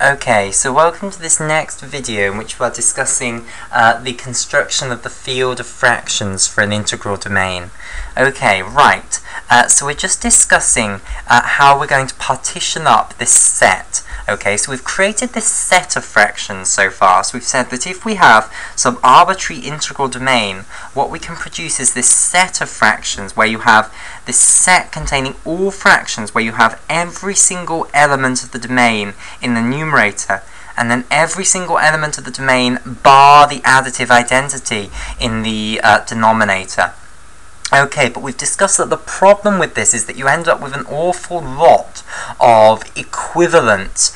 Okay, so welcome to this next video in which we're discussing the construction of the field of fractions for an integral domain. Okay, right, so we're just discussing how we're going to partition up this set. Okay, so we've created this set of fractions so far. So we've said that if we have some arbitrary integral domain, what we can produce is this set of fractions where you have this set containing all fractions where you have every single element of the domain in the numerator and then every single element of the domain bar the additive identity in the denominator. Okay, but we've discussed that the problem with this is that you end up with an awful lot of equivalent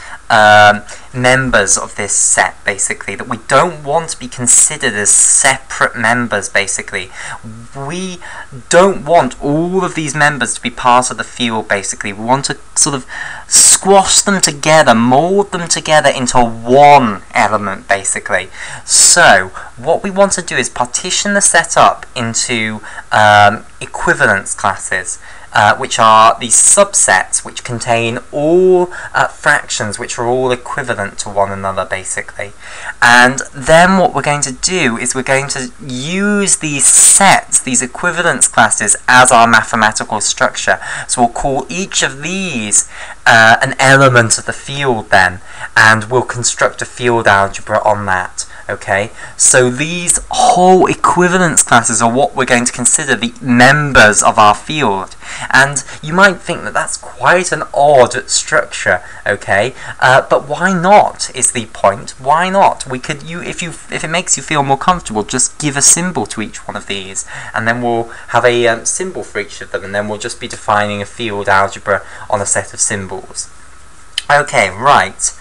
members of this set, basically, that we don't want to be considered as separate members, basically. We don't want all of these members to be part of the field, basically. We want to sort of squash them together, mold them together into one element, basically. So, what we want to do is partition the set up into equivalence classes, which are these subsets which contain all fractions which are all equivalent to one another, basically. And then what we're going to do is we're going to use these sets, these equivalence classes, as our mathematical structure. So we'll call each of these an element of the field then, and we'll construct a field algebra on that. Okay, so these whole equivalence classes are what we're going to consider the members of our field. And you might think that that's quite an odd structure, okay? But why not is the point. Why not? We could, if it makes you feel more comfortable, just give a symbol to each one of these, and then we'll have a symbol for each of them, and then we'll just be defining a field algebra on a set of symbols. Okay, right.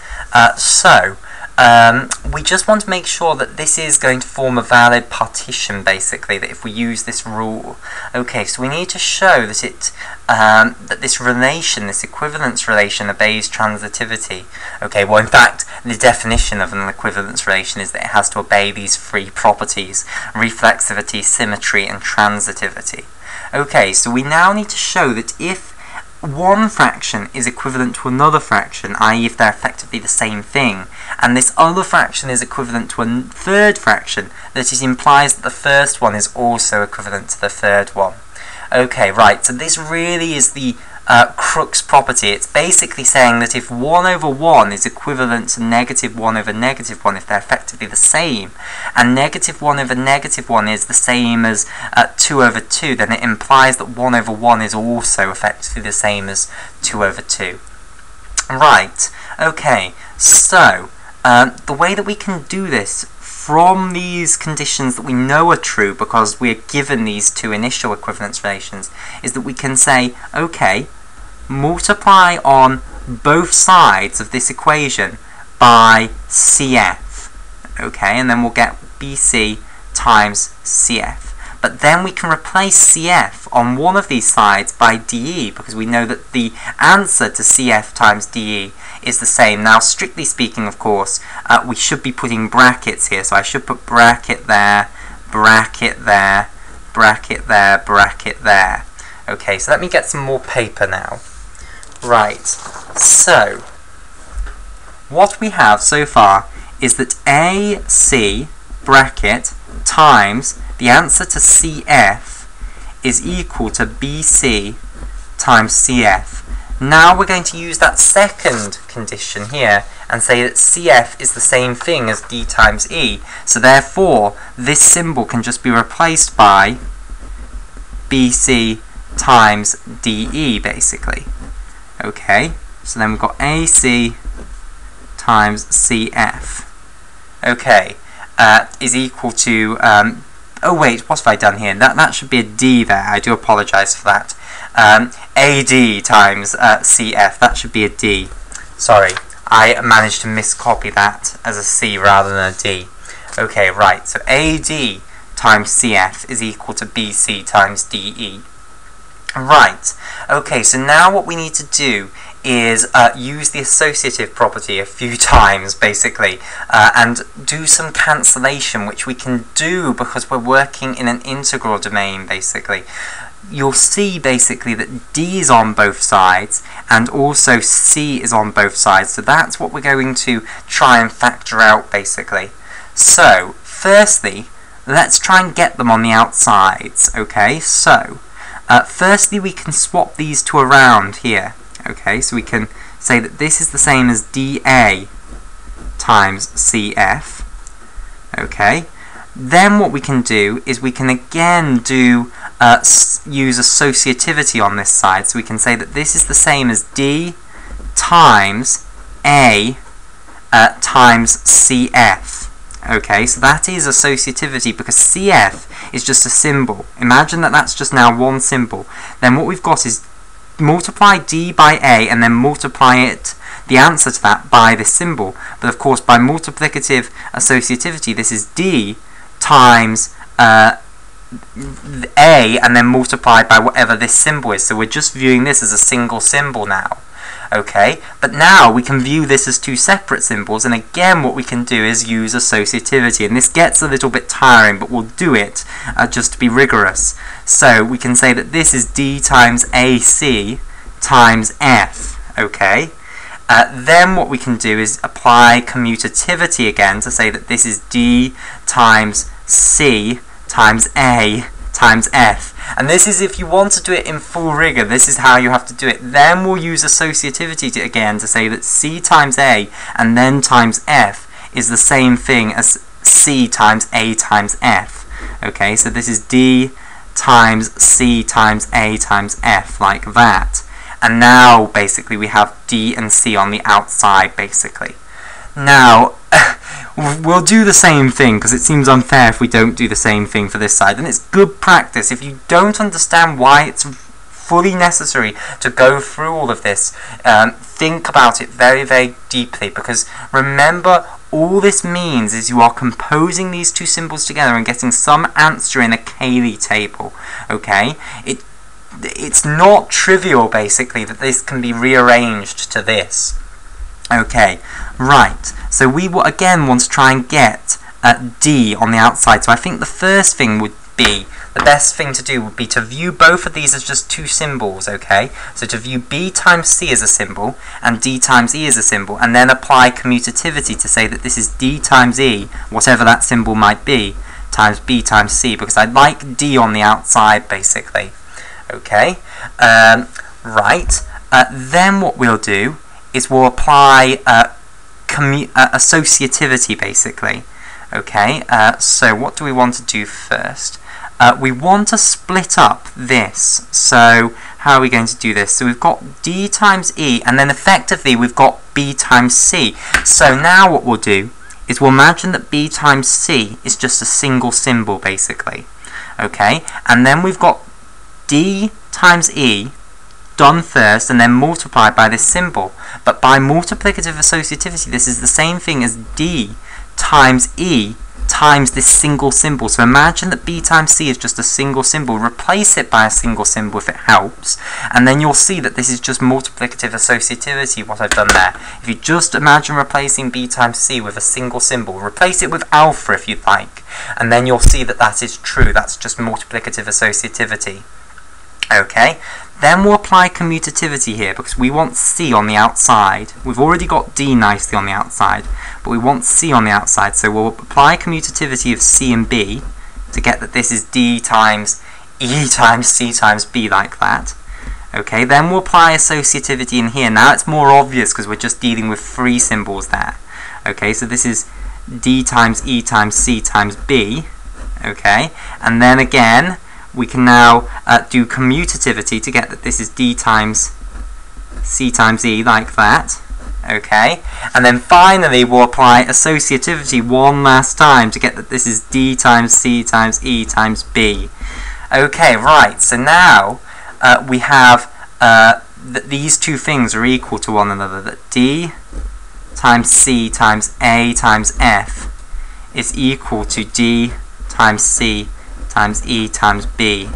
We just want to make sure that this is going to form a valid partition, basically, that if we use this rule. Okay, so we need to show that that this relation, this equivalence relation, obeys transitivity. Okay, well, in fact, the definition of an equivalence relation is that it has to obey these three properties: reflexivity, symmetry, and transitivity. Okay, so we now need to show that if one fraction is equivalent to another fraction, i.e. if they're effectively the same thing, and this other fraction is equivalent to a third fraction, that it implies that the first one is also equivalent to the third one. Okay, right, so this really is the crux property. It's basically saying that if 1 over 1 is equivalent to negative 1 over negative 1, if they're effectively the same, and negative 1 over negative 1 is the same as 2 over 2, then it implies that 1 over 1 is also effectively the same as 2 over 2. Right, okay, so the way that we can do this from these conditions that we know are true because we're given these two initial equivalence relations is that we can say, okay, multiply on both sides of this equation by CF, okay, and then we'll get BC times CF. But then we can replace CF on one of these sides by DE, because we know that the answer to CF times DE is the same. Now, strictly speaking, of course, we should be putting brackets here, so I should put bracket there, bracket there, bracket there, bracket there. Okay, so let me get some more paper now. Right, so what we have so far is that AC bracket times the answer to CF is equal to BC times CF. Now we're going to use that second condition here and say that CF is the same thing as D times E. So therefore, this symbol can just be replaced by BC times DE, basically. Okay, so then we've got AC times CF. Okay, is equal to, oh wait, what have I done here? That should be a D there, I do apologise for that. AD times CF, that should be a D. Sorry, I managed to miscopy that as a C rather than a D. Okay, right, so AD times CF is equal to BC times DE. Right, okay, so now what we need to do is use the associative property a few times, basically, and do some cancellation, which we can do because we're working in an integral domain, basically. you'll see basically that D is on both sides and also C is on both sides. So that's what we're going to try and factor out basically. So firstly, let's try and get them on the outsides. Okay, so firstly we can swap these two around here. Okay, so we can say that this is the same as dA times CF. Okay, then what we can do is we can again do use associativity on this side. So we can say that this is the same as D times A times CF. Okay, so that is associativity because CF is just a symbol. Imagine that that's just now one symbol. Then what we've got is multiply D by A and then multiply it, the answer to that, by this symbol. But of course by multiplicative associativity this is D times A and then multiplied by whatever this symbol is. So we're just viewing this as a single symbol now. Okay, but now we can view this as two separate symbols, and again what we can do is use associativity, and this gets a little bit tiring, but we'll do it just to be rigorous. So we can say that this is D times AC times F. Okay, then what we can do is apply commutativity again to say that this is D times C times A times F. And this is if you want to do it in full rigor, this is how you have to do it. Then we'll use associativity again to say that C times A and then times F is the same thing as C times A times F. Okay, so this is D times C times A times F, like that. And now basically we have D and C on the outside basically. Now we'll do the same thing because it seems unfair if we don't do the same thing for this side, and it's good practice. If you don't understand why it's fully necessary to go through all of this, think about it very, very deeply, because remember, all this means is you are composing these two symbols together and getting some answer in a Cayley table. Okay, it's not trivial basically that this can be rearranged to this. Okay, right, so we will again want to try and get D on the outside. So I think the first thing would be, the best thing to do would be to view both of these as just two symbols, okay? So to view B times C as a symbol and D times E as a symbol, and then apply commutativity to say that this is D times E, whatever that symbol might be, times B times C, because I like D on the outside basically. Okay, right, then what we'll do is we'll apply associativity basically. Okay, so what do we want to do first? We want to split up this. So how are we going to do this? So we've got D times E, and then effectively we've got B times C. So now what we'll do is we'll imagine that B times C is just a single symbol basically. Okay, and then we've got D times E done first and then multiplied by this symbol. But by multiplicative associativity, this is the same thing as D times E times this single symbol. So imagine that B times C is just a single symbol. Replace it by a single symbol if it helps, and then you'll see that this is just multiplicative associativity, what I've done there. If you just imagine replacing B times C with a single symbol, replace it with alpha if you'd like, and then you'll see that that is true. That's just multiplicative associativity. Okay, then we'll apply commutativity here because we want C on the outside. We've already got D nicely on the outside, but we want C on the outside, so we'll apply commutativity of C and B to get that this is D times E times C times B, like that. Okay, then we'll apply associativity in here. Now it's more obvious because we're just dealing with three symbols there. Okay, so this is D times E times C times B. Okay, and then again we can now do commutativity to get that this is D times C times E, like that. Okay, and then finally we'll apply associativity one last time to get that this is D times C times E times B. Okay, right, so now we have that these two things are equal to one another, that D times C times A times F is equal to D times C times E times B.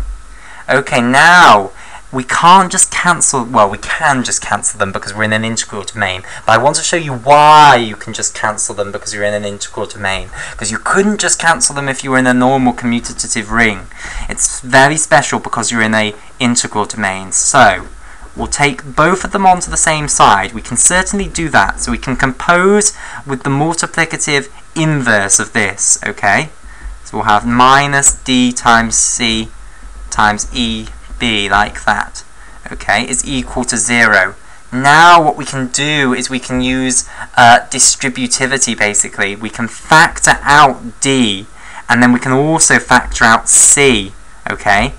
Okay, now we can't just cancel, well, we can just cancel them because we're in an integral domain, but I want to show you why you can just cancel them because you're in an integral domain, because you couldn't just cancel them if you were in a normal commutative ring. It's very special because you're in a integral domain. So we'll take both of them onto the same side. We can certainly do that, so we can compose with the multiplicative inverse of this, okay? So we'll have minus d times c times EB, like that, okay, is equal to 0. Now what we can do is we can use distributivity, basically. We can factor out d, and then we can also factor out c, okay,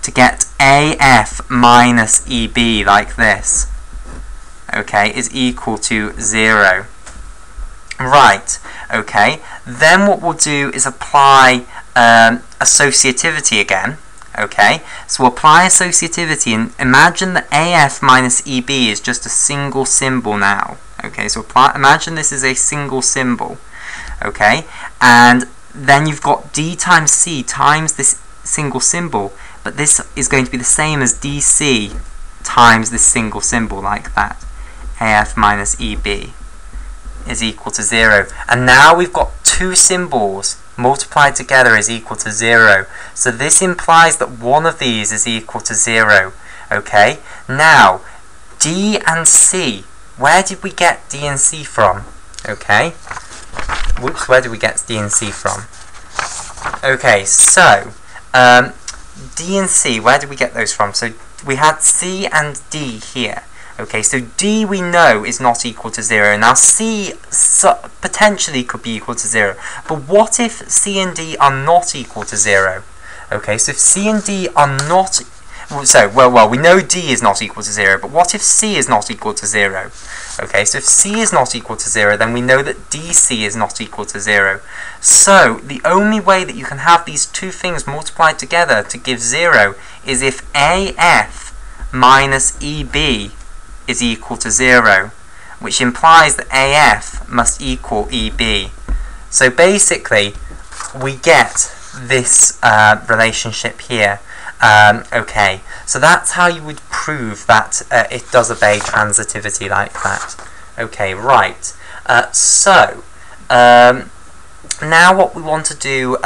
to get AF minus EB, like this, okay, is equal to 0. Right, okay, then what we'll do is apply associativity again. Okay, so we'll apply associativity and imagine that AF minus EB is just a single symbol now. Okay, so imagine this is a single symbol. Okay, and then you've got D times C times this single symbol, but this is going to be the same as DC times this single symbol, like that. AF minus EB is equal to 0. And now we've got two symbols multiplied together is equal to 0. So this implies that one of these is equal to 0. Okay, now D and C, where did we get D and C from? Okay, whoops, where did we get D and C from? Okay, so D and C, where did we get those from? So we had C and D here. Okay, so D we know is not equal to 0. Now C potentially could be equal to 0. But what if C and D are not equal to 0? Okay, so if C and D are not... well, we know D is not equal to 0, but what if C is not equal to 0? Okay, so if C is not equal to 0, then we know that DC is not equal to 0. So the only way that you can have these two things multiplied together to give 0 is if AF minus EB is equal to 0, which implies that AF must equal EB. So basically, we get this relationship here. Okay, so that's how you would prove that it does obey transitivity, like that. Okay, right. So now what we want to do,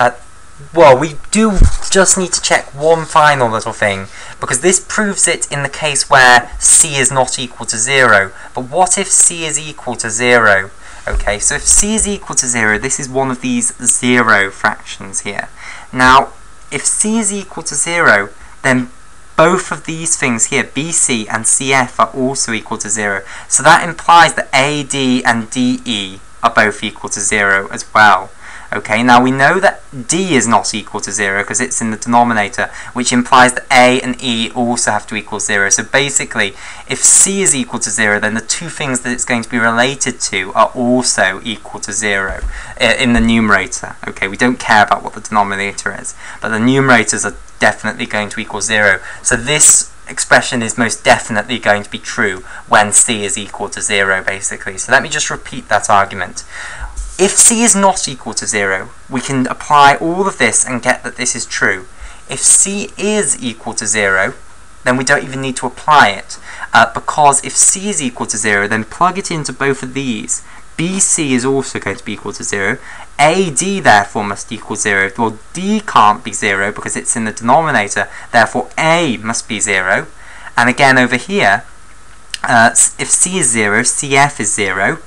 well, we do just need to check one final little thing, because this proves it in the case where C is not equal to 0. But what if C is equal to 0? Okay, so if C is equal to 0, this is one of these 0 fractions here. Now, if C is equal to 0, then both of these things here, BC and CF, are also equal to 0. So that implies that AD and DE are both equal to 0 as well. Okay, now we know that D is not equal to 0 because it's in the denominator, which implies that A and E also have to equal 0. So basically, if C is equal to 0, then the two things that it's going to be related to are also equal to 0 in the numerator. Okay, we don't care about what the denominator is, but the numerators are definitely going to equal 0. So this expression is most definitely going to be true when C is equal to 0, basically. So let me just repeat that argument. If C is not equal to 0, we can apply all of this and get that this is true. If C is equal to 0, then we don't even need to apply it, because if C is equal to 0, then plug it into both of these. BC is also going to be equal to 0. AD therefore must equal 0. Well, D can't be 0 because it's in the denominator, therefore A must be 0. And again over here, if C is 0, CF is 0.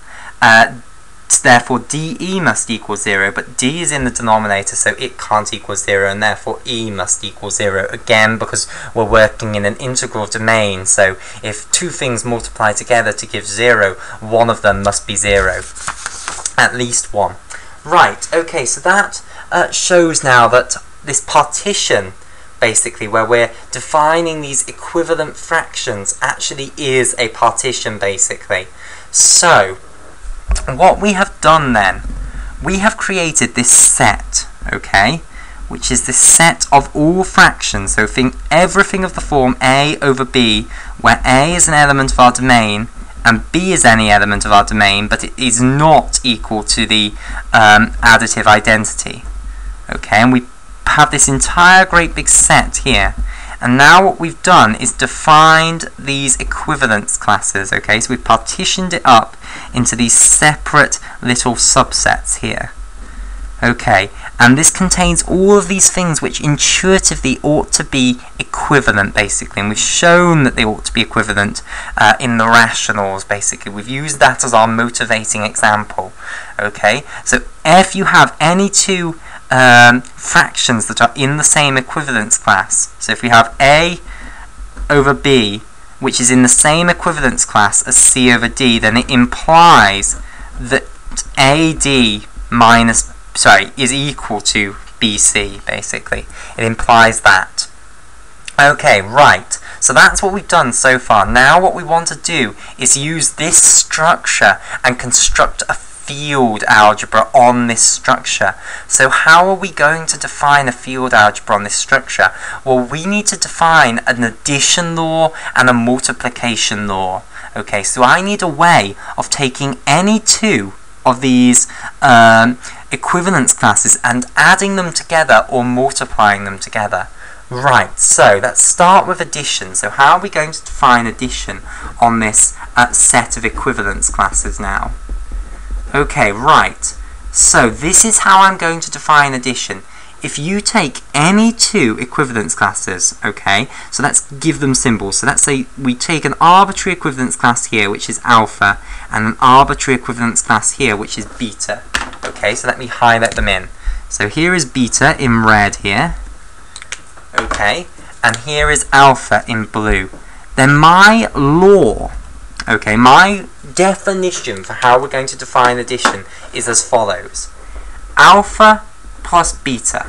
Therefore DE must equal 0, but D is in the denominator, so it can't equal 0, and therefore E must equal 0, again because we're working in an integral domain. So if two things multiply together to give 0, one of them must be 0, at least one. Right, okay, so that shows now that this partition, basically, where we're defining these equivalent fractions, actually is a partition, basically. So what we have done then, we have created this set, okay, which is this set of all fractions. So think everything of the form A over B, where A is an element of our domain and B is any element of our domain, but it is not equal to the additive identity. Okay, and we have this entire great big set here, And now what we've done is defined these equivalence classes, okay? So we've partitioned it up into these separate little subsets here. Okay, and this contains all of these things which intuitively ought to be equivalent, basically, and we've shown that they ought to be equivalent in the rationals, basically. We've used that as our motivating example. Okay, so if you have any two fractions that are in the same equivalence class, so if we have A over B, which is in the same equivalence class as C over D, then it implies that AD is equal to BC, basically. It implies that. Okay, right. So that's what we've done so far. Now what we want to do is use this structure and construct a field algebra on this structure. So how are we going to define a field algebra on this structure? Well, we need to define an addition law and a multiplication law. Okay, so I need a way of taking any two of these equivalence classes and adding them together or multiplying them together. Right, so let's start with addition. So how are we going to define addition on this set of equivalence classes now? Okay, right. So this is how I'm going to define addition. If you take any two equivalence classes, okay, so let's give them symbols. So let's say we take an arbitrary equivalence class here, which is alpha, and an arbitrary equivalence class here, which is beta. Okay, so let me highlight them in. So here is beta in red here. Okay, and here is alpha in blue. Then my law, okay, my definition for how we're going to define addition is as follows. Alpha plus beta.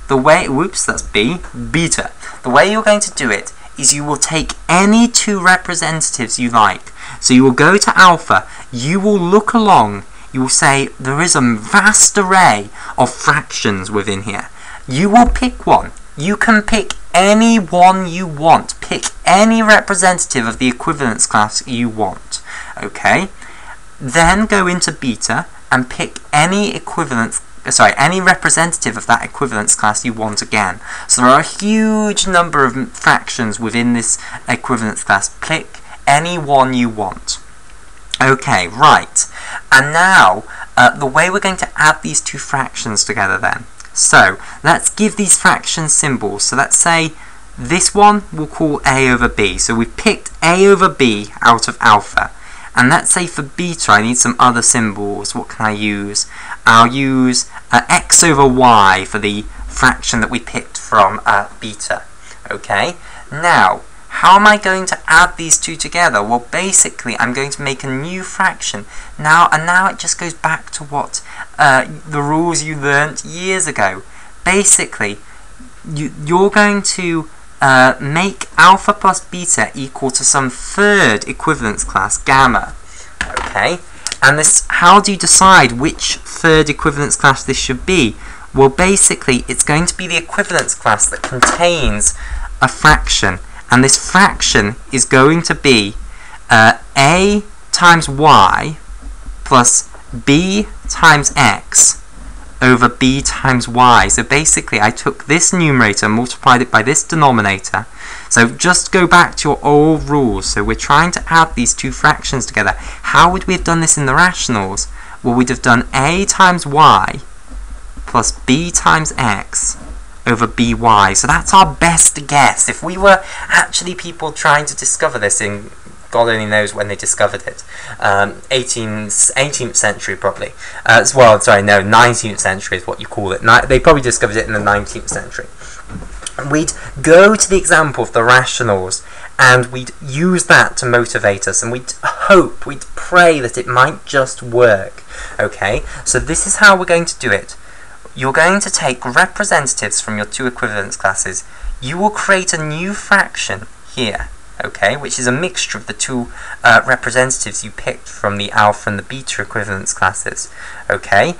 The way, whoops, that's B, beta. The way you're going to do it is you will take any two representatives you like. So you will go to alpha, you will look along, you will say there is a vast array of fractions within here. You will pick one. You can pick any one you want. Pick any representative of the equivalence class you want. Okay? Then go into beta and pick any representative of that equivalence class you want again. So there are a huge number of fractions within this equivalence class. Pick any one you want. Okay, right. And now, the way we're going to add these two fractions together then. So, let's give these fractions symbols. So let's say this one we'll call A over B. So we've picked A over B out of alpha. And let's say for beta I need some other symbols. What can I use? I'll use x over y for the fraction that we picked from beta. Okay, now how am I going to add these two together? Well, basically I'm going to make a new fraction. Now it just goes back to what the rules you learnt years ago. Basically, you're going to make alpha plus beta equal to some third equivalence class, gamma. Okay, and this, how do you decide which third equivalence class this should be? Well, basically, it's going to be the equivalence class that contains a fraction, and this fraction is going to be a times y plus b times x over b times y. So basically I took this numerator and multiplied it by this denominator. So just go back to your old rules. So we're trying to add these two fractions together. How would we have done this in the rationals? Well, we'd have done a times y plus b times x over by. So that's our best guess. If we were actually people trying to discover this in, God only knows when they discovered it, 18th century probably. Well, sorry, no, 19th century is what you call it. They probably discovered it in the 19th century. We'd go to the example of the rationals and we'd use that to motivate us, and we'd hope, we'd pray that it might just work. Okay, so this is how we're going to do it. You're going to take representatives from your two equivalence classes. You will create a new fraction here, okay, which is a mixture of the two representatives you picked from the alpha and the beta equivalence classes. Okay,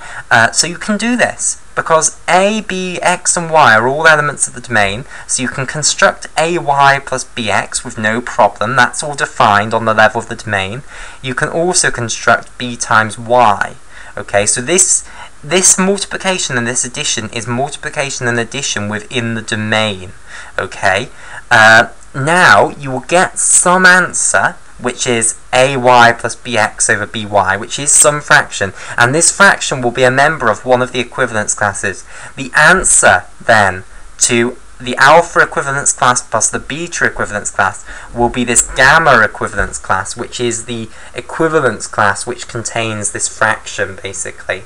so you can do this because a, b, x and y are all elements of the domain, so you can construct ay plus bx with no problem. That's all defined on the level of the domain. You can also construct b times y. Okay, so this this multiplication and this addition is multiplication and addition within the domain. Okay, now you will get some answer, which is ay plus bx over by, which is some fraction, and this fraction will be a member of one of the equivalence classes. The answer then to the alpha equivalence class plus the beta equivalence class will be this gamma equivalence class, which is the equivalence class which contains this fraction, basically.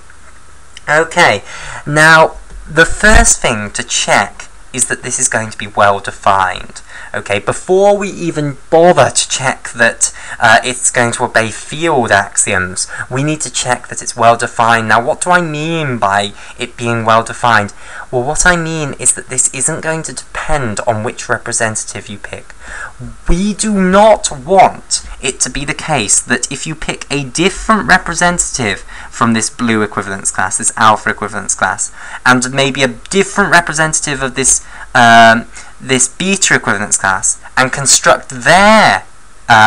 Okay, now the first thing to check is that this is going to be well defined. Okay, before we even bother to check that it's going to obey field axioms, we need to check that it's well defined. Now, what do I mean by it being well defined? Well, what I mean is that this isn't going to depend on which representative you pick. We do not want it to be the case that if you pick a different representative from this blue equivalence class, this alpha equivalence class, and maybe a different representative of this this beta equivalence class, and construct their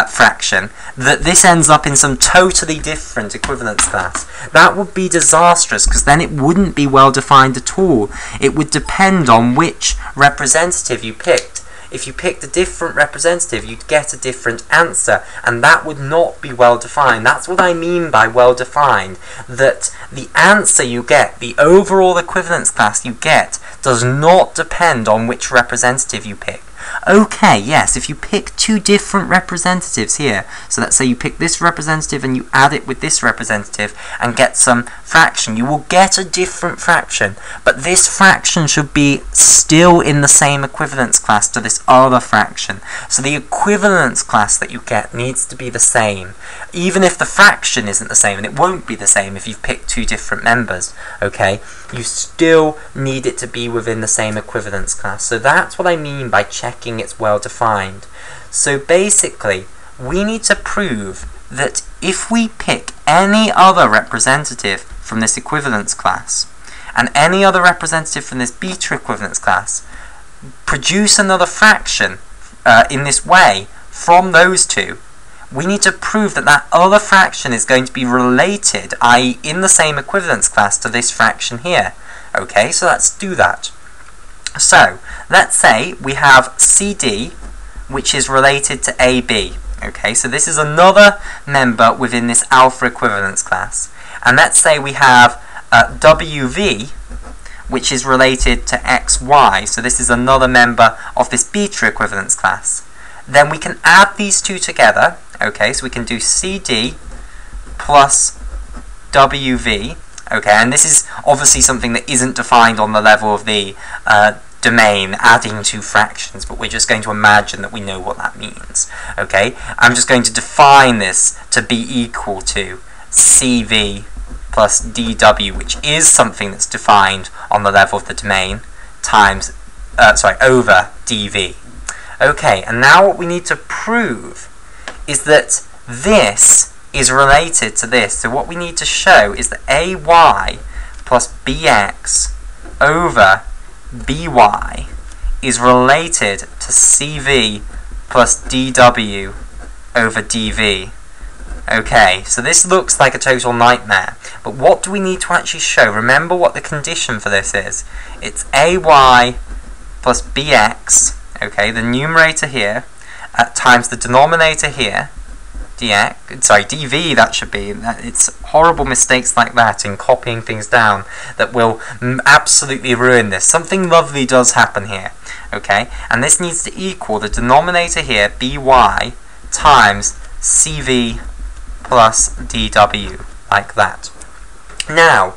fraction, that this ends up in some totally different equivalence class. That would be disastrous, because then it wouldn't be well defined at all. It would depend on which representative you picked. If you picked a different representative, you'd get a different answer, and that would not be well defined. That's what I mean by well defined, that the answer you get, the overall equivalence class you get, does not depend on which representative you pick. Okay, yes, if you pick two different representatives here, so let's say you pick this representative and you add it with this representative and get some fraction, you will get a different fraction, but this fraction should be still in the same equivalence class to this other fraction. So the equivalence class that you get needs to be the same, even if the fraction isn't the same, and it won't be the same if you've picked two different members, okay? You still need it to be within the same equivalence class. So that's what I mean by checking it's well defined. So basically, we need to prove that if we pick any other representative from this equivalence class and any other representative from this beta equivalence class, produce another fraction in this way from those two, we need to prove that that other fraction is going to be related, i.e. in the same equivalence class to this fraction here. Okay, so let's do that. So, let's say we have CD, which is related to AB. Okay, so this is another member within this alpha equivalence class. And let's say we have WV, which is related to XY. So this is another member of this beta equivalence class. Then we can add these two together. Okay, so we can do CD plus WV. Okay, and this is obviously something that isn't defined on the level of the domain, adding two fractions, but we're just going to imagine that we know what that means. Okay, I'm just going to define this to be equal to CV plus DW, which is something that's defined on the level of the domain, times, over DV. Okay, and now what we need to prove is that this is related to this. So what we need to show is that AY plus BX over BY is related to CV plus DW over DV. Okay, so this looks like a total nightmare, but what do we need to actually show? Remember what the condition for this is. It's AY plus BX, okay, the numerator here, times the denominator here, DV that should be. It's horrible mistakes like that in copying things down that will absolutely ruin this. Something lovely does happen here, okay? And this needs to equal the denominator here, BY, times CV plus DW, like that. Now,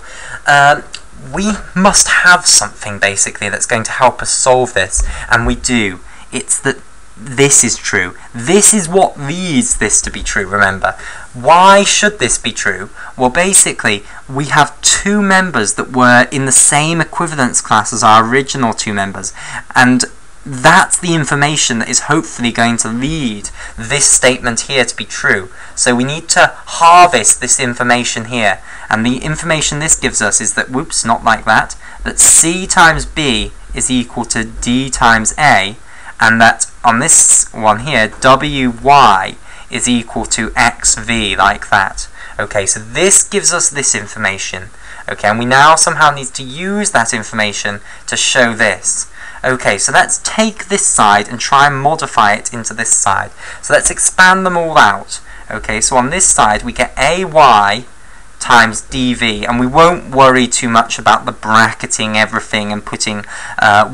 we must have something basically that's going to help us solve this, and we do. It's that this is true. This is what leads this to be true, remember. Why should this be true? Well, basically, we have two members that were in the same equivalence class as our original two members, and that's the information that is hopefully going to lead this statement here to be true. So we need to harvest this information here, and the information this gives us is that, whoops, not like that, that C times B is equal to D times A, and that on this one here, WY is equal to XV, like that. Okay, so this gives us this information. Okay, and we now somehow need to use that information to show this. Okay, so let's take this side and try and modify it into this side. So let's expand them all out. Okay, so on this side we get AY times dv, and we won't worry too much about the bracketing everything and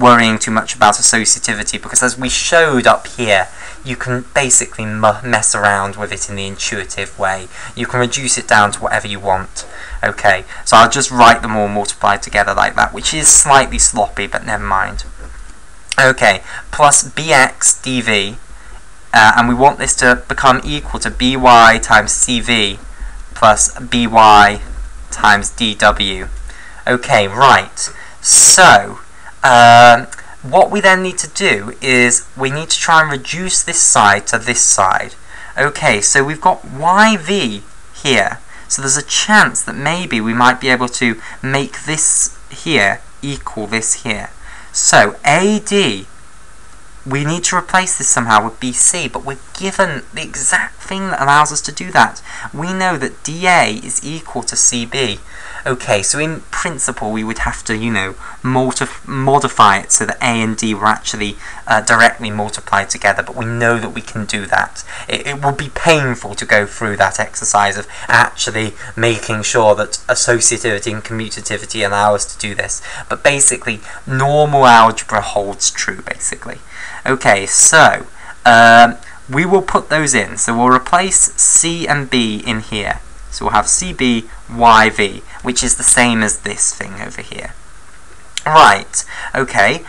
worrying too much about associativity, because as we showed up here, you can basically mess around with it in the intuitive way. You can reduce it down to whatever you want. Okay, so I'll just write them all multiplied together like that, which is slightly sloppy, but never mind. Okay, plus bx dv, and we want this to become equal to by times cv plus by times dw. Okay, right. So, what we then need to do is we need to try and reduce this side to this side. Okay, so we've got yv here. So there's a chance that maybe we might be able to make this here equal this here. So AD, we need to replace this somehow with BC, but we're given the exact thing that allows us to do that. We know that DA is equal to CB. Okay, so in principle we would have to, you know, modify it so that A and D were actually directly multiplied together, but we know that we can do that. It would be painful to go through that exercise of actually making sure that associativity and commutativity allow us to do this, but basically normal algebra holds true, basically. Okay, so we will put those in. So we'll replace C and B in here. So we'll have CB, YV, which is the same as this thing over here. Right, okay,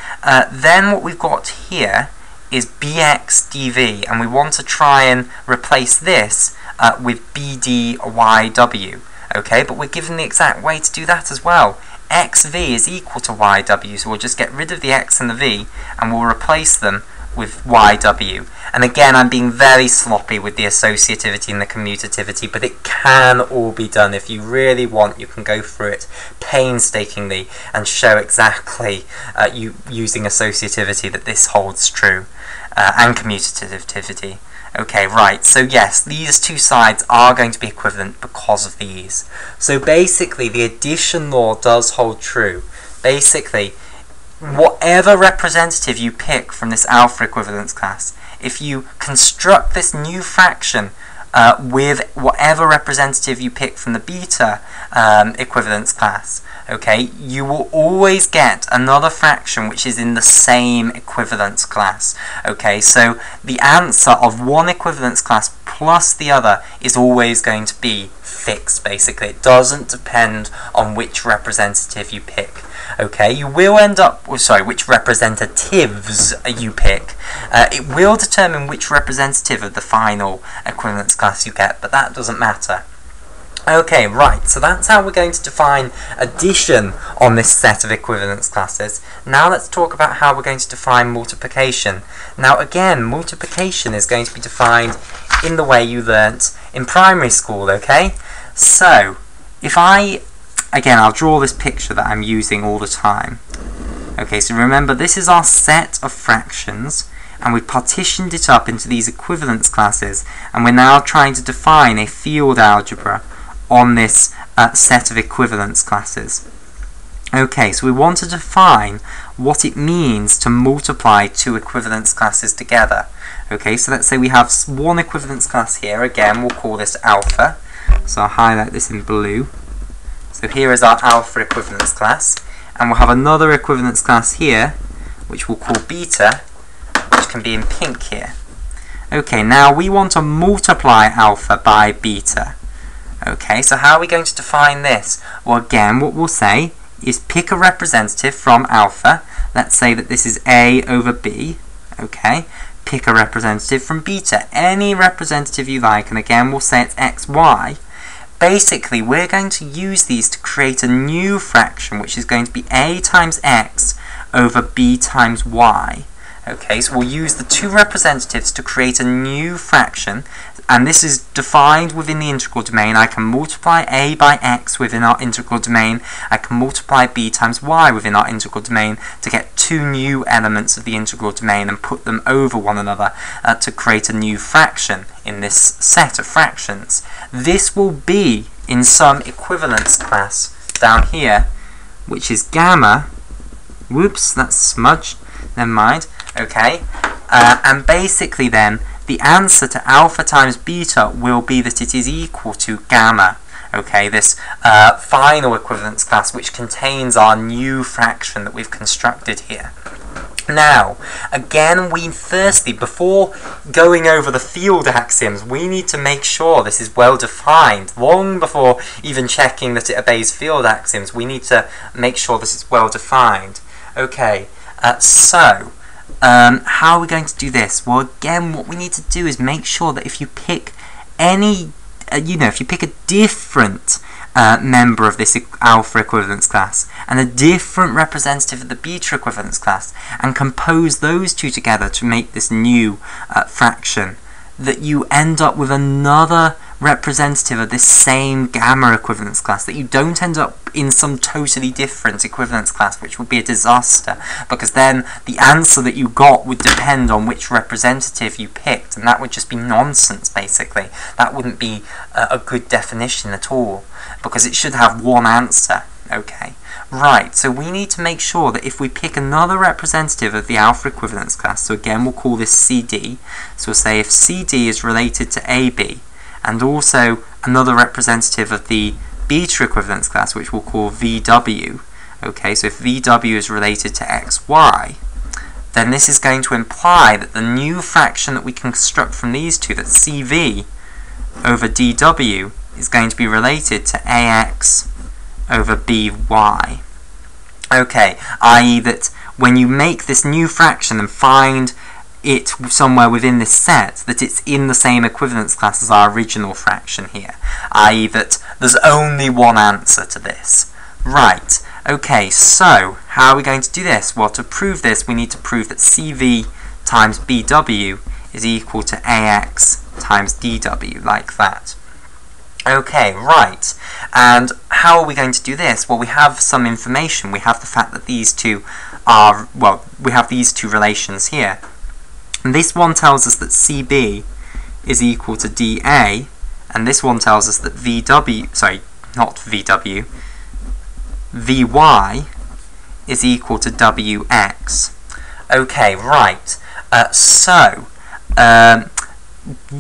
then what we've got here is BX dV, and we want to try and replace this with BD YW. Okay, but we're given the exact way to do that as well. XV is equal to YW, so we'll just get rid of the X and the V, and we'll replace them with YW. And again, I'm being very sloppy with the associativity and the commutativity, but it can all be done. If you really want, you can go through it painstakingly and show exactly, using associativity, that this holds true, and commutativity. Okay, right, so yes, these two sides are going to be equivalent because of these. So basically, the addition law does hold true. Basically, whatever representative you pick from this alpha equivalence class, if you construct this new fraction with whatever representative you pick from the beta equivalence class, okay, you will always get another fraction which is in the same equivalence class. Okay, so the answer of one equivalence class plus the other is always going to be fixed, basically. It doesn't depend on which representative you pick. Okay, you will end up, which representatives you pick. It will determine which representative of the final equivalence class you get, but that doesn't matter. Okay, right, so that's how we're going to define addition on this set of equivalence classes. Now let's talk about how we're going to define multiplication. Now again, multiplication is going to be defined in the way you learnt in primary school, okay? So, if again, I'll draw this picture that I'm using all the time. Okay, so remember, this is our set of fractions, and we've partitioned it up into these equivalence classes, and we're now trying to define a field algebra on this set of equivalence classes. Okay, so we want to define what it means to multiply two equivalence classes together. Okay, so let's say we have one equivalence class here. Again, we'll call this alpha. So I'll highlight this in blue. So here is our alpha equivalence class, and we'll have another equivalence class here, which we'll call beta, which can be in pink here. Okay, now we want to multiply alpha by beta. Okay, so how are we going to define this? Well, again, what we'll say is pick a representative from alpha. Let's say that this is A over B. Okay, pick a representative from beta, any representative you like, and again, we'll say it's xy. Basically, we're going to use these to create a new fraction, which is going to be A times x over B times y. Okay, so we'll use the two representatives to create a new fraction, and this is defined within the integral domain. I can multiply a by x within our integral domain. I can multiply b times y within our integral domain to get two new elements of the integral domain and put them over one another to create a new fraction in this set of fractions. This will be in some equivalence class down here, which is gamma. Whoops, that's smudged. Never mind. Okay. And basically then, the answer to alpha times beta will be that it is equal to gamma. Okay, this final equivalence class which contains our new fraction that we've constructed here. Now, again, firstly, before going over the field axioms, we need to make sure this is well defined. Long before even checking that it obeys field axioms, we need to make sure this is well defined. Okay, so how are we going to do this? Well, again, what we need to do is make sure that if you pick any, if you pick a different member of this alpha equivalence class and a different representative of the beta equivalence class and compose those two together to make this new fraction, that you end up with another representative of this same gamma equivalence class, that you don't end up in some totally different equivalence class, which would be a disaster, because then the answer that you got would depend on which representative you picked, and that would just be nonsense, basically. That wouldn't be a good definition at all, because it should have one answer. Okay, right, so we need to make sure that if we pick another representative of the alpha equivalence class, so again we'll call this CD, so we'll say if CD is related to AB, and also another representative of the beta equivalence class, which we'll call VW. Okay, so if VW is related to XY, then this is going to imply that the new fraction that we construct from these two, that CV over DW, is going to be related to AX over BY. Okay, i.e. that when you make this new fraction and find it somewhere within this set, that it's in the same equivalence class as our original fraction here, i.e. that there's only one answer to this. Right, okay, so how are we going to do this? Well, to prove this, we need to prove that CV times BW is equal to AX times DW, like that. Okay, right, and how are we going to do this? Well, we have some information. We have the fact that these two are, well, we have these two relations here. And this one tells us that CB is equal to DA, and this one tells us that VY is equal to WX. Okay, right, so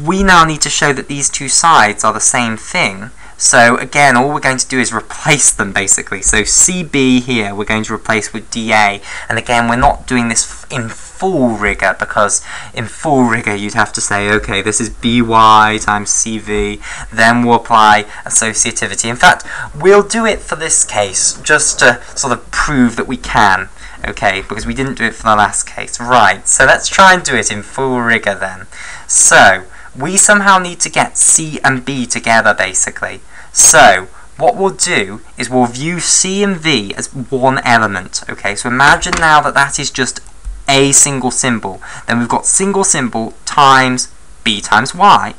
we now need to show that these two sides are the same thing. So again, all we're going to do is replace them, basically. So CB here we're going to replace with DA, and again we're not doing this in full rigor, because in full rigor you'd have to say, okay, this is BY times CV, then we'll apply associativity. In fact, we'll do it for this case just to sort of prove that we can, okay, because we didn't do it for the last case. Right, so let's try and do it in full rigor then. So we somehow need to get C and B together, basically. So what we'll do is we'll view C and V as one element. Okay, so imagine now that that is just a single symbol. Then we've got single symbol times B times Y.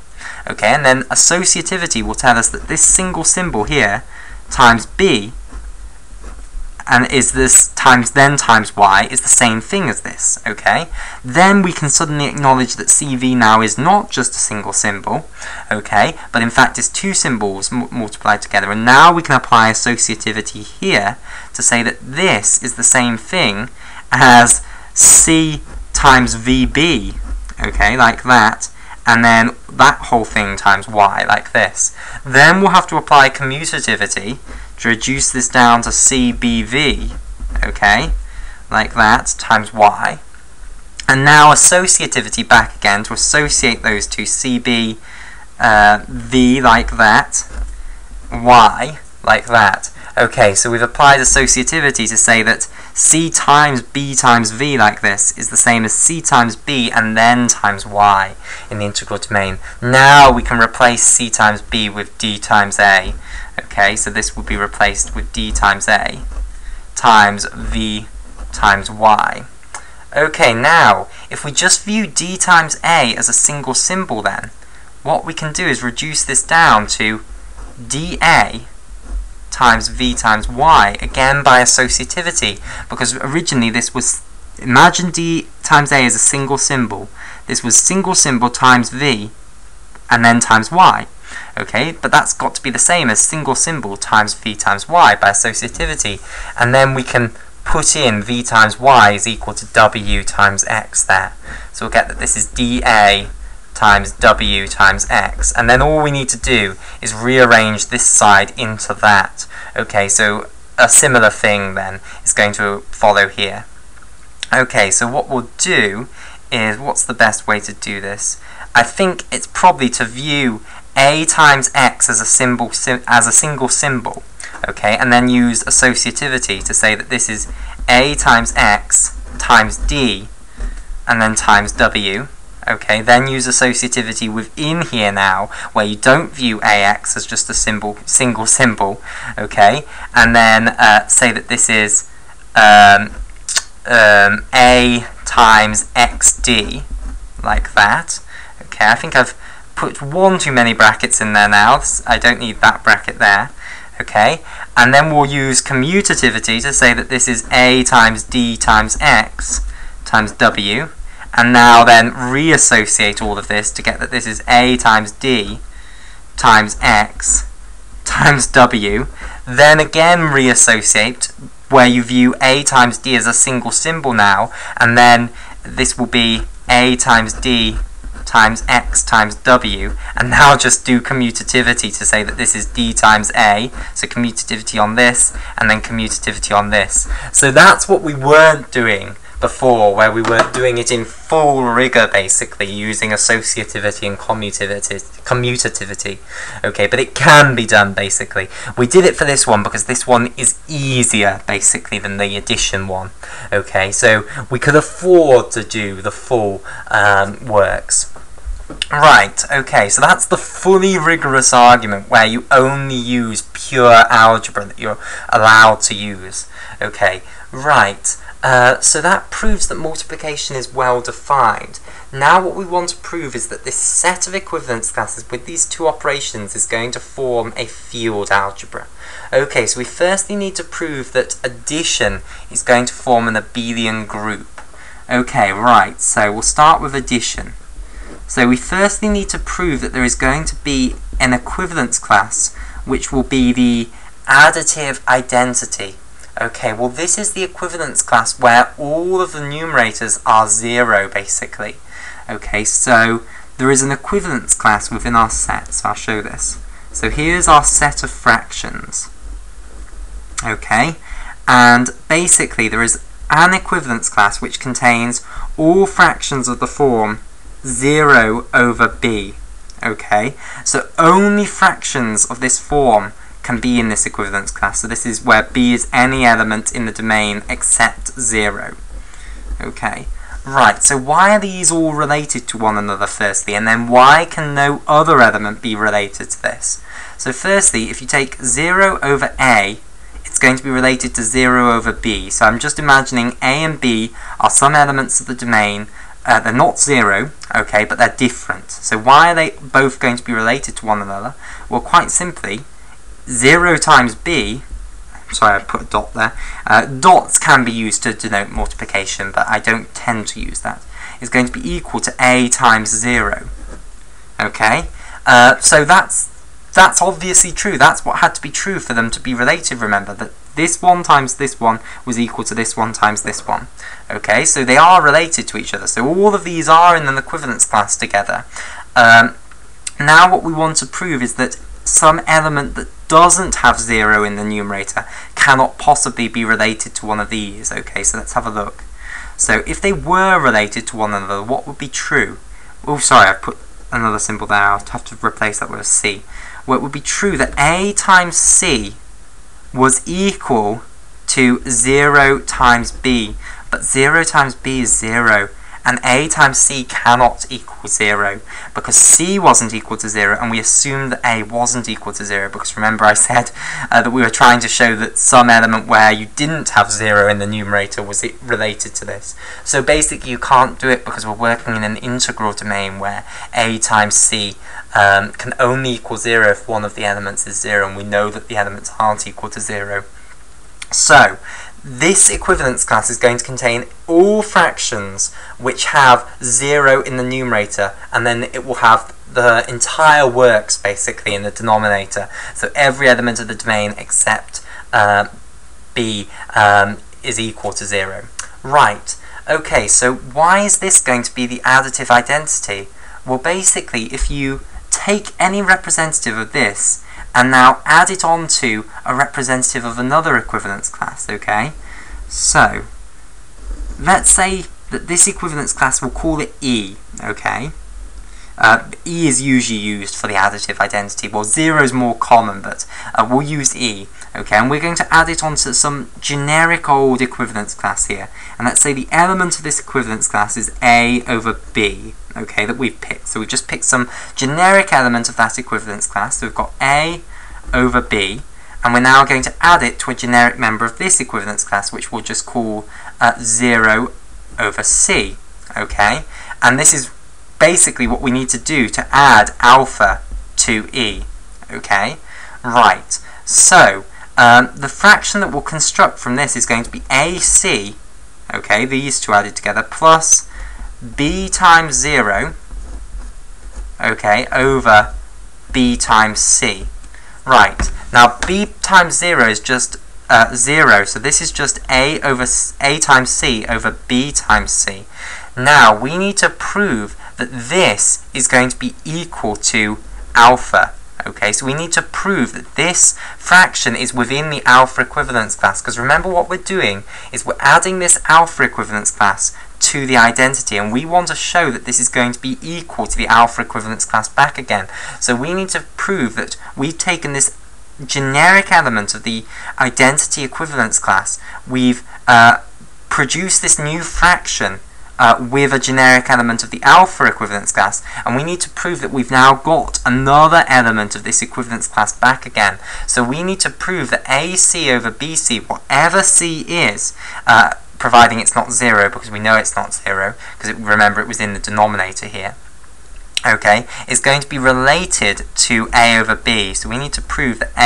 Okay, and then associativity will tell us that this single symbol here times B and is this times then times Y is the same thing as this. Okay, then we can suddenly acknowledge that CV now is not just a single symbol, okay, but in fact is two symbols multiplied together, and now we can apply associativity here to say that this is the same thing as C times VB, okay, like that, and then that whole thing times Y, like this. Then we'll have to apply commutativity to reduce this down to CBV, okay, like that, times Y. And now associativity back again to associate those two, CB, V like that, Y like that. Okay, so we've applied associativity to say that C times B times V like this is the same as C times B and then times Y in the integral domain. Now we can replace C times B with D times A. Okay, so this would be replaced with D times A times V times Y. Okay, now, if we just view D times A as a single symbol then, what we can do is reduce this down to dA times v times y, again by associativity, because originally this was, imagine d times a as a single symbol. This was single symbol times v and then times y. Okay, but that's got to be the same as single symbol times v times y by associativity, and then we can put in v times y is equal to w times x there. So we'll get that this is dA times w times x, and then all we need to do is rearrange this side into that. Okay, so a similar thing then is going to follow here. Okay, so what we'll do is, what's the best way to do this? I think it's probably to view a times x as a single symbol, okay, and then use associativity to say that this is a times x times d and then times w. Okay, then use associativity within here now, where you don't view ax as just a single symbol, okay, and then say that this is a times xd, like that. Okay, I think I've put one too many brackets in there now. I don't need that bracket there. Okay, and then we'll use commutativity to say that this is a times d times x times w, and now then reassociate all of this to get that this is a times d times x times w. Then again reassociate, where you view a times d as a single symbol now, and then this will be a times d times x times w, and now just do commutativity to say that this is d times a, so commutativity on this, and then commutativity on this. So that's what we weren't doing before, where we weren't doing it in full rigor, basically, using associativity and commutativity. Okay, but it can be done, basically. We did it for this one because this one is easier, basically, than the addition one. Okay, so we could afford to do the full works. Right, okay, so that's the fully rigorous argument where you only use pure algebra that you're allowed to use. Okay, right. So that proves that multiplication is well defined. Now what we want to prove is that this set of equivalence classes with these two operations is going to form a field algebra. Okay, so we firstly need to prove that addition is going to form an abelian group. Okay, right, so we'll start with addition. So we firstly need to prove that there is going to be an equivalence class which will be the additive identity. Okay, well this is the equivalence class where all of the numerators are 0, basically. Okay, so there is an equivalence class within our set, so I'll show this. So here's our set of fractions. Okay, and basically there is an equivalence class which contains all fractions of the form 0 over b. Okay, so only fractions of this form can be in this equivalence class. So this is where b is any element in the domain except 0. Okay, right, so why are these all related to one another firstly, and then why can no other element be related to this? So firstly, if you take 0 over a, it's going to be related to 0 over b. So I'm just imagining a and b are some elements of the domain. They're not 0, okay, but they're different. So why are they both going to be related to one another? Well, quite simply, 0 times b, sorry I put a dot there, dots can be used to denote multiplication, but I don't tend to use that, is going to be equal to a times 0. Okay, so that's obviously true. That's what had to be true for them to be related, remember, that this one times this one was equal to this one times this one. Okay, so they are related to each other, so all of these are in an equivalence class together. Now what we want to prove is that some element that doesn't have 0 in the numerator cannot possibly be related to one of these. Okay, so let's have a look. So if they were related to one another, what would be true? Oh, sorry, I put another symbol there. I'll have to replace that with a c. Well, it would be true that a times c was equal to 0 times b, but 0 times b is 0, and A times C cannot equal 0 because C wasn't equal to 0, and we assumed that A wasn't equal to 0 because remember I said that we were trying to show that some element where you didn't have 0 in the numerator was related to this. So basically you can't do it because we're working in an integral domain where A times C can only equal 0 if one of the elements is 0, and we know that the elements aren't equal to 0. So this equivalence class is going to contain all fractions which have 0 in the numerator, and then it will have the entire works basically in the denominator. So every element of the domain except b is equal to 0. Right, okay, so why is this going to be the additive identity? Well, basically, if you take any representative of this and now add it on to a representative of another equivalence class, okay? So, let's say that this equivalence class, we'll call it E, okay? E is usually used for the additive identity. Well, 0 is more common, but we'll use E, okay? And we're going to add it onto some generic old equivalence class here. And let's say the element of this equivalence class is A over B, okay, that we've picked. So we've just picked some generic element of that equivalence class. So we've got A over B, and we're now going to add it to a generic member of this equivalence class, which we'll just call 0 over C, okay? And this is basically what we need to do to add alpha to E, okay? Right, so the fraction that we'll construct from this is going to be AC, okay, these two added together, plus B times 0, okay, over B times C. Right, now B times 0 is just 0, so this is just A times C over B times C. Now, we need to prove that this is going to be equal to alpha. Okay, so we need to prove that this fraction is within the alpha equivalence class, because remember what we're doing is we're adding this alpha equivalence class to the identity, and we want to show that this is going to be equal to the alpha equivalence class back again. So we need to prove that we've taken this generic element of the identity equivalence class, we've produced this new fraction with a generic element of the alpha equivalence class, and we need to prove that we've now got another element of this equivalence class back again. So we need to prove that AC over BC, whatever C is, providing it's not 0, because we know it's not 0, because remember it was in the denominator here, okay, is going to be related to A over B. So we need to prove that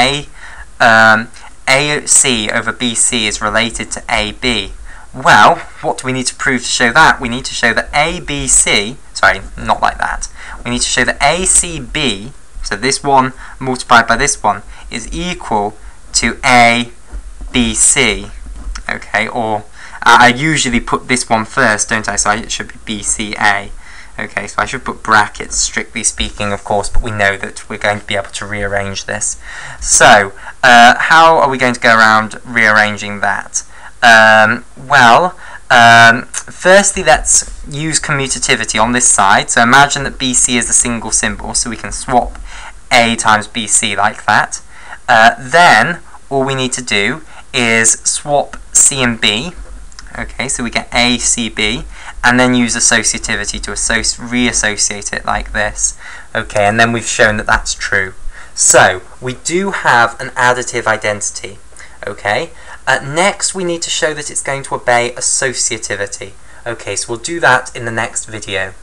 AC over BC is related to AB. Well, what do we need to prove to show that? We need to show that ABC, sorry, not like that. We need to show that ACB, so this one multiplied by this one, is equal to ABC. Okay, or I usually put this one first, don't I? So it should be BCA. Okay, so I should put brackets, strictly speaking, of course, but we know that we're going to be able to rearrange this. So, how are we going to go around rearranging that? Firstly, let's use commutativity on this side. So imagine that BC is a single symbol, so we can swap A times BC like that. Then, all we need to do is swap C and B. Okay, so we get ACB, and then use associativity to reassociate it like this. Okay, and then we've shown that that's true. So, we do have an additive identity. Okay, next we need to show that it's going to obey associativity. Okay, so we'll do that in the next video.